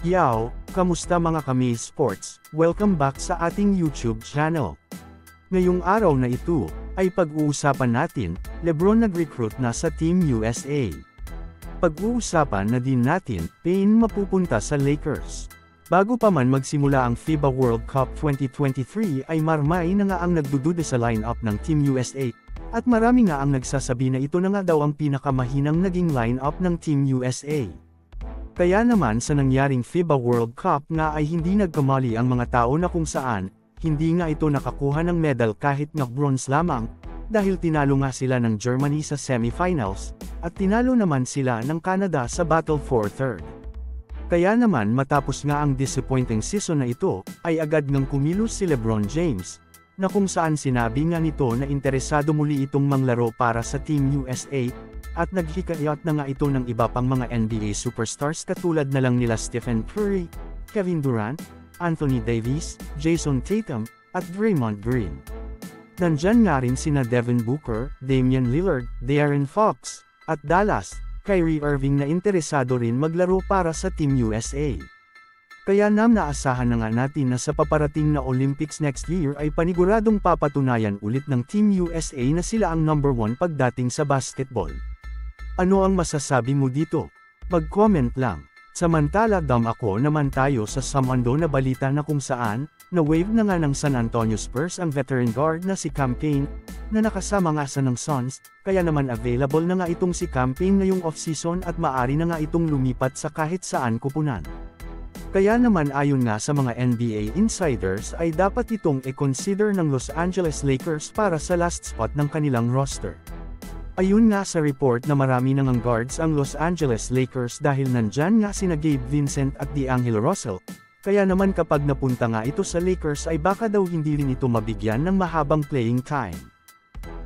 Yow, kamusta mga kami sports? Welcome back sa ating YouTube channel. Ngayong araw na ito, ay pag-uusapan natin, LeBron nag-recruit na sa Team USA. Pag-uusapan na din natin, Payne mapupunta sa Lakers. Bago pa man magsimula ang FIBA World Cup 2023 ay marmay na nga ang nagdududa sa lineup ng Team USA, at marami nga ang nagsasabi na ito na nga daw ang pinakamahinang naging lineup ng Team USA. Kaya naman sa nangyaring FIBA World Cup nga ay hindi nagkamali ang mga tao na kung saan, hindi nga ito nakakuha ng medal kahit na bronze lamang, dahil tinalo nga sila ng Germany sa semifinals, at tinalo naman sila ng Canada sa battle for third. Kaya naman matapos nga ang disappointing season na ito, ay agad ngang kumilos si LeBron James, na kung saan sinabi nga nito na interesado muli itong manglaro para sa Team USA, at naghikayat na nga ito ng iba pang mga NBA superstars katulad na lang nila Stephen Curry, Kevin Durant, Anthony Davis, Jason Tatum, at Draymond Green. Nandyan nga rin sina Devin Booker, Damian Lillard, De'Aaron Fox, at Dallas, Kyrie Irving na interesado rin maglaro para sa Team USA. Kaya naasahan na nga natin na sa paparating na Olympics next year ay paniguradong papatunayan ulit ng Team USA na sila ang number 1 pagdating sa basketball. Ano ang masasabi mo dito? Mag-comment lang. Samantala ako naman tayo sa samando na balita na kung saan, na-wave na nga ng San Antonio Spurs ang veteran guard na si Cam Payne, na nakasama nga sa ng Suns, kaya naman available na nga itong si Cam Payne ngayong off-season at maaari na nga itong lumipat sa kahit saan kupunan. Kaya naman ayon nga sa mga NBA insiders ay dapat itong i-consider ng Los Angeles Lakers para sa last spot ng kanilang roster. Ayun nga sa report na marami nang guards ang Los Angeles Lakers dahil nandyan nga sina Gabe Vincent at D'Angelo Russell, kaya naman kapag napunta nga ito sa Lakers ay baka daw hindi rin ito mabigyan ng mahabang playing time.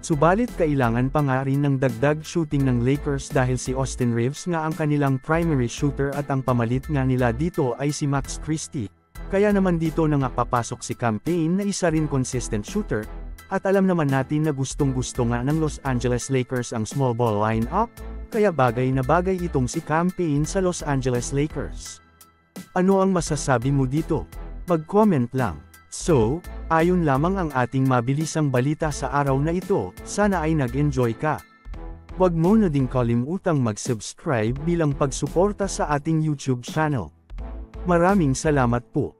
Subalit kailangan pa nga rin ng dagdag shooting ng Lakers dahil si Austin Reeves nga ang kanilang primary shooter at ang pamalit nga nila dito ay si Max Christie, kaya naman dito na nga papasok si Cam Payne na isa rin consistent shooter. At alam naman natin na gustong-gusto nga ng Los Angeles Lakers ang small ball lineup, kaya bagay na bagay itong si Cam Payne sa Los Angeles Lakers. Ano ang masasabi mo dito? Mag-comment lang. So, ayon lamang ang ating mabilisang balita sa araw na ito, sana ay nag-enjoy ka. Huwag mo na ding kalimutang mag-subscribe bilang pagsuporta sa ating YouTube channel. Maraming salamat po.